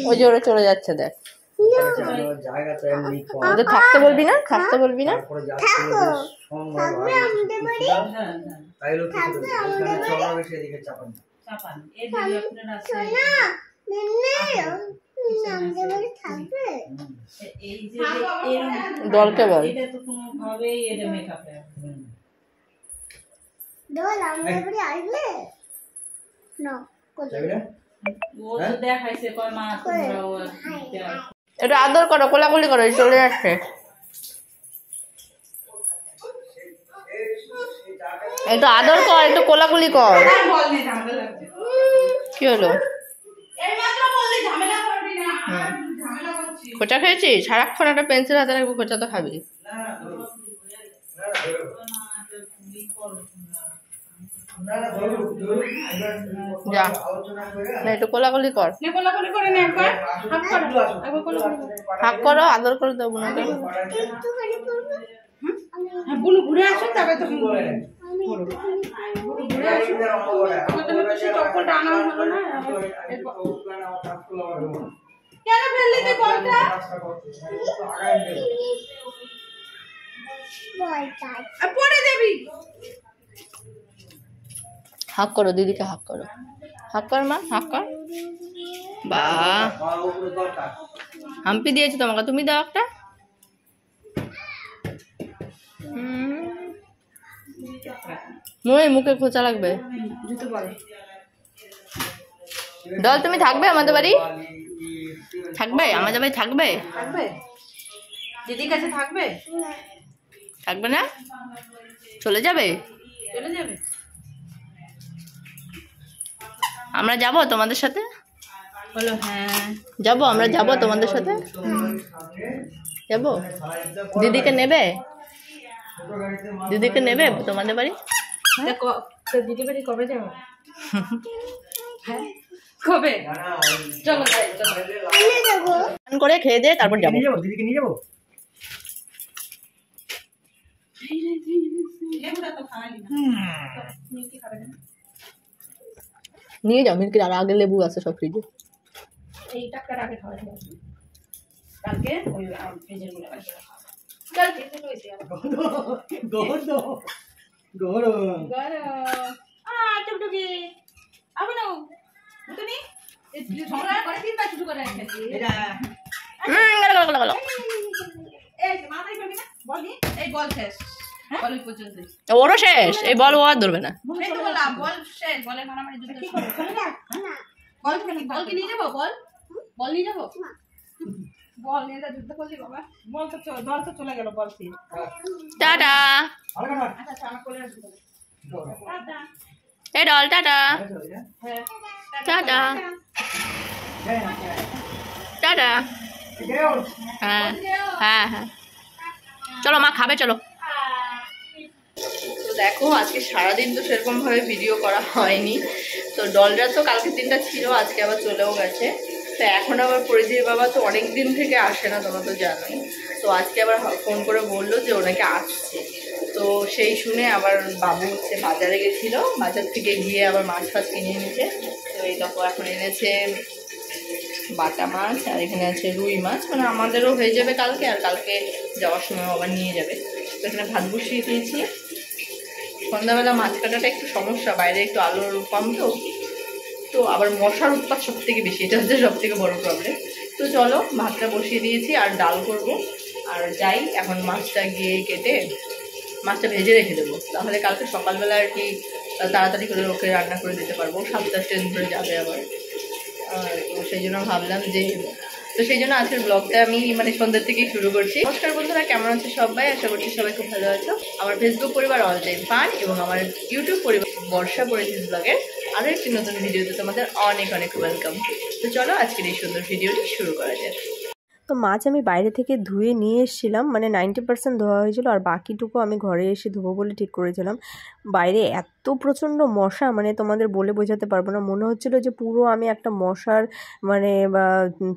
ওই জোরে চলে যাচ্ছে দেখ। থাকতে বলবি না, থাকতে বলবি না। দলকে বল এটা আদর করো, কোলাকুলি করো, চলে যাচ্ছে। একটু আদর কর, একটু কোলাকুলি কর। কি হলো? খোঁচা খেয়েছিস? সারাক্ষণ একটা পেন্সিল হাতে রাখবো, খোঁচা তো খাবি। যা না, একটু কোলাকুলি কর। হাক করো, আদর করে দেবো না। ঘুরে আসো, তবে তো হাক করো, দিদিকে হাক করো। হাক কর মা, হাক কর। বাহ, হাম্পি দিয়েছি তোমাকে, তুমি দাও একটা। মুখে খোঁচা লাগবে। ডল তুমি থাকবে আমাদের বাড়ি? থাকবে আমাদের বাড়ি? থাকবে দিদির কাছে? থাকবে থাকবে না? চলে যাবে? চলে যাবে। আমরা যাব তোমাদের সাথে? বলো হ্যাঁ যাব, আমরা যাব তোমাদের সাথে। যাব? দিদিকে নেবে? দিদিকে নেবে তোমাদের বাড়ি? দিদি বাড়ি কবে যাবো? কবে? চলো করে খেয়ে দিয়ে তারপর যাবো। দিদিকে নিয়ে যাবো। নিয়ে যাও মিল্কি, আর আগে লেবু আছে সব ফ্রিজে। এই টাকার আগে খাওয়া যাবে কালকে ওই ফ্রিজের গুলো আছে। কালকে তো হইছে গড় গড় গড় টুকটুকি আবনো বুতনি এই ঝগড়া করে তিনটা শুরু করে রাখছি এটা। গলা এই মাথায় করবি না বলি, এই বল শেষ। বল পর্যন্ত ওরও শেষ, এই বল ও আর ধরবে না। বল শেষ, বলে মারামারি যুদ্ধ কি করব? না বল কি নিয়ে যাবো? বল নিয়ে যাবো? বল নিয়ে যা, যুদ্ধ করলি বাবা। বল তো দল তো চলে গেল। বল কি টাটা। আচ্ছা আমার কোলে আসবে টাটা। এই ডল টাটা। হ্যাঁ টাটা টাটা। হ্যাঁ হ্যাঁ হ্যাঁ চলো মা খাবে, চলো। তো দেখো আজকে সারাদিন তো সেরকম ভাবে ভিডিও করা হয়নি। তো ডলরা তো কালকের দিনটা ছিল, আজকে আবার চলেও গেছে। তো এখন আবার পরিধীর বাবা তো অনেক দিন থেকে আসে না, তোমরা তো জানোই। তো আজকে আবার ফোন করে বললো যে ওনাকে আসছে। তো সেই শুনে আবার বাবু হচ্ছে বাজারে গেছিলো, বাজার থেকে গিয়ে আবার মাছ ফাছ কিনে এনেছে। তো এই দেখো এখন এনেছে বাটা মাছ, আর এখানে আছে রুই মাছ, মানে আমাদেরও হয়ে যাবে কালকে, আর কালকে যাওয়ার সময় আবার নিয়ে যাবে। তো এখানে ভাত বসিয়ে দিয়েছি। সন্ধ্যাবেলা মাছ কাটাটা একটু সমস্যা, বাইরে একটু আলোর কম, তো আবার মশার উৎপাত সব থেকে বেশি, এটা হচ্ছে সব থেকে বড় প্রবলেম। তো চলো ভাতটা বসিয়ে দিয়েছি আর ডাল করব। আর যাই এখন মাছটা গিয়ে কেটে মাছটা ভেজে রেখে দেবো, তাহলে কালকে সকালবেলা আর কি তাড়াতাড়ি করে ওকে রান্না করে দিতে পারবো। 7টা ট্রেন ধরে যাবে আবার। আর সেই জন্য ভাবলাম যে, তো সেই জন্য আজকের ব্লগটা আমি মানে সন্ধ্যার থেকেই শুরু করছি। নমস্কার বন্ধুরা, কেমন আছে সবাই? আশা করছি সবাই খুব ভালো আছো। আমার ফেসবুক পরিবার অল টাইম ফান এবং আমার ইউটিউব পরিবার বর্ষা পরিচিত ব্লগের আরও একটি নতুন ভিডিওতে তোমাদের অনেক অনেক ওয়েলকাম। তো চলো আজকের এই সুন্দর ভিডিওটি শুরু করা যাক। তো মাছ আমি বাইরে থেকে ধুয়ে নিয়ে এসেছিলাম, মানে 90% ধোয়া হয়েছিল, আর বাকিটুকু আমি ঘরে এসে ধোবো বলে ঠিক করেছিলাম। বাইরে এত এত প্রচণ্ড মশা, মানে তোমাদের বলে বোঝাতে পারবো না। মনে হচ্ছিল যে পুরো আমি একটা মশার মানে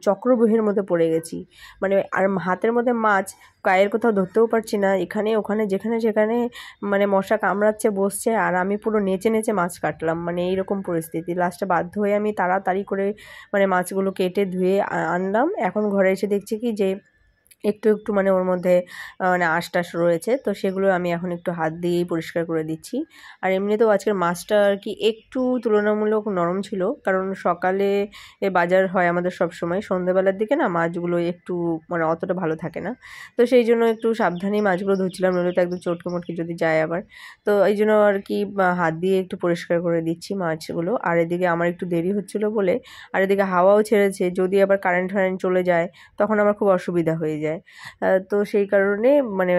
চক্রব্যূহের মধ্যে পড়ে গেছি। মানে আর হাতের মধ্যে মাছ, গায়ের কোথাও ধরতেও পারছি না, এখানে ওখানে যেখানে সেখানে মানে মশা কামড়াচ্ছে, বসছে, আর আমি পুরো নেচে নেচে মাছ কাটলাম। মানে এইরকম পরিস্থিতি। লাস্টে বাধ্য হয়ে আমি তাড়াতাড়ি করে মানে মাছগুলো কেটে ধুয়ে আনলাম। এখন ঘরে এসে দেখছি কি যে একটু একটু মানে ওর মধ্যে মানে আঁশ-টাশ রয়েছে, তো সেগুলো আমি এখন একটু হাত দিয়েই পরিষ্কার করে দিচ্ছি। আর এমনিতেও আজকের মাছটা আর কি একটু তুলনামূলক নরম ছিল, কারণ সকালে বাজার হয় আমাদের সব সময়, সন্ধ্যেবেলার দিকে না মাছগুলো একটু মানে অতটা ভালো থাকে না, তো সেই জন্য একটু সাবধানেই মাছগুলো ধুচ্ছিলাম, নইলে তো একদম চটকে মটকে যদি যায় আবার। তো এই জন্য আর কি হাত দিয়ে একটু পরিষ্কার করে দিচ্ছি মাছগুলো। আর এদিকে আমার একটু দেরি হচ্ছিল বলে, আর এদিকে হাওয়াও ছেড়েছে, যদি আবার কারেন্ট ফারেন্ট চলে যায় তখন আমার খুব অসুবিধা হয়ে যায়। তো সেই কারণে মানে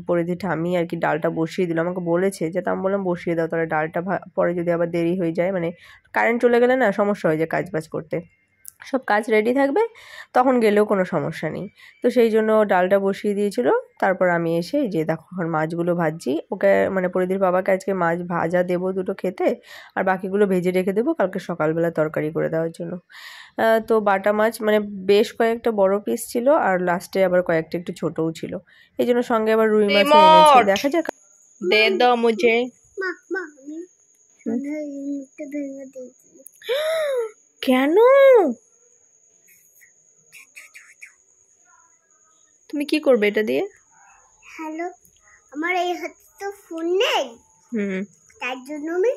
পরিধি ঠাম্মি আর কি ডালটা বসিয়ে দিল। আমাকে বলেছে যে, তা আমি বললাম বসিয়ে দাও, তাহলে ডালটা পরে যদি আবার দেরি হয়ে যায়, মানে কারেন্ট চলে গেলে না সমস্যা হয়ে যায় কাজ বাজ করতে, সব কাজ রেডি থাকবে তখন গেলেও কোনো সমস্যা নেই। তো সেই জন্য ডালটা বসিয়ে দিয়েছিল। তারপর আমি এসে যে দেখো এখন মাছগুলো ভাজছি। ওকে মানে পরিধির বাবাকে আজকে মাছ ভাজা দেবো দুটো খেতে, আর বাকিগুলো ভেজে রেখে দেবো কালকে সকালবেলা তরকারি করে দেওয়ার জন্য। তো বাটা মাছ মানে বেশ কয়েকটা বড় পিস ছিল, আর লাস্টে আবার কয়েকটা একটু ছোটও ছিল, এই জন্য সঙ্গে আবার রুই মাছ এনেছে। দেখা যাক। দে দাও মুঝে। কেন? তুমি কি করবে এটা দিয়ে? হ্যালো, আমার এই হাতে তো ফোন নেই, তার জন্য আমি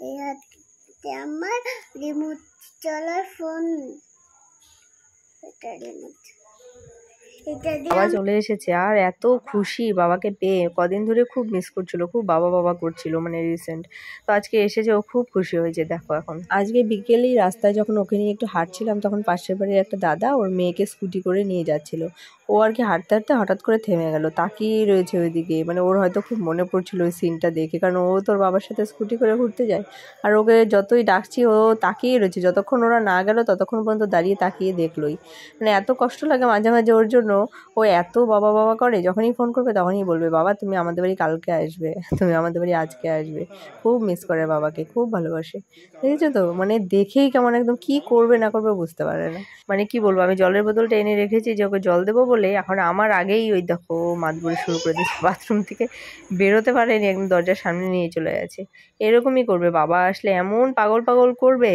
এই হাতে আমার রিমোট চলার ফোন, এটা রিমোট, এটা দিয়ে বাবা চলে এসেছে, আর এত খুশি বাবাকে পেয়ে। কদিন ধরে খুব মিস করছিল, খুব বাবা বাবা করছিল মানে রিসেন্ট। তো আজকে এসেছে, ও খুব খুশি হয়েছে। দেখো এখন আজকে বিকেলেই রাস্তায় যখন ওকে নিয়ে একটু হাঁটছিলাম, তখন পাশের বাড়ির একটা দাদা ওর মেয়েকে স্কুটি করে নিয়ে যাচ্ছিল। ও আর কি হাঁটতে হাঁটতে হঠাৎ করে থেমে গেল, তাকিয়ে রয়েছে ওইদিকে। মানে ওর হয়তো খুব মনে পড়ছিল ওই সিনটা দেখে, কারণ ও তোর বাবার সাথে স্কুটি করে ঘুরতে যায়, আর ওকে যতই ডাকছি ও তাকিয়ে রয়েছে। যতক্ষণ ওরা না গেল ততক্ষণ পর্যন্ত দাঁড়িয়ে তাকিয়ে দেখলোই। মানে এত কষ্ট লাগে মাঝে মাঝে ওর জন্য। ও এত বাবা বাবা করে, যখনই ফোন করবে তখনই বলবে, বাবা তুমি আমাদের বাড়ি কালকে আসবে, তুমি আমাদের বাড়ি আজকে আসবে। খুব মিস করে বাবাকে, খুব ভালোবাসে। দেখেছো তো, মানে দেখেই কেমন একদম কি করবে না করবে বুঝতে পারে না। মানে কি বলবো, আমি জলের বোতলটা এনে রেখেছি যে ওকে জল দেবো বলে, এখন আমার আগেই ওই দেখো মাতবুড়ি শুরু করে দিচ্ছে। বাথরুম থেকে বেরোতে পারেনি, একদম দরজার সামনে নিয়ে চলে গেছে। এরকমই করবে, বাবা আসলে এমন পাগল পাগল করবে।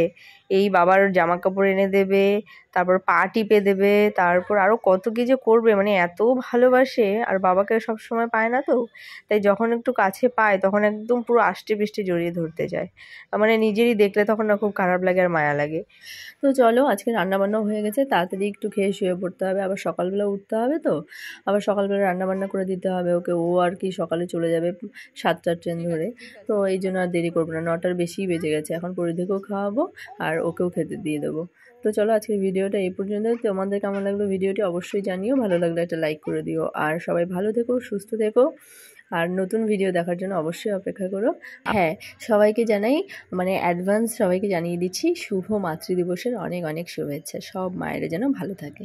এই বাবার জামা কাপড় এনে দেবে, তারপর পা টিপে দেবে, তারপর আরও কত কি যে করবে। মানে এত ভালোবাসে, আর বাবাকে সব সময় পায় না তো, তাই যখন একটু কাছে পায় তখন একদম পুরো আষ্টে পৃষ্ঠে জড়িয়ে ধরতে যায়। মানে নিজেরই দেখলে তখন না খুব খারাপ লাগে আর মায়া লাগে। তো চলো, আজকে রান্নাবান্নাও হয়ে গেছে, তাড়াতাড়ি একটু খেয়ে শুয়ে পড়তে হবে, আবার সকালবেলা উঠতে হবে, তো আবার সকালবেলা রান্নাবান্না করে দিতে হবে ওকে। ও আর কি সকালে চলে যাবে 7টার ট্রেন ধরে, তো এই জন্য আর দেরি করবো না। 9টার বেশিই বেজে গেছে, এখন পরিধিকেও খাওয়াবো আর ওকেও খেতে দিয়ে দেবো। তো চলো, আজকের ভিডিওটা এই পর্যন্ত। তোমাদের কেমন লাগলো ভিডিওটি অবশ্যই জানিও, ভালো লাগলে একটা লাইক করে দিও, আর সবাই ভালো থেকো, সুস্থ থেকো, আর নতুন ভিডিও দেখার জন্য অবশ্যই অপেক্ষা করো। হ্যাঁ, সবাইকে জানাই মানে অ্যাডভান্স সবাইকে জানিয়ে দিচ্ছি শুভ মাতৃদিবসের অনেক অনেক শুভেচ্ছা। সব মায়েরা যেন ভালো থাকে।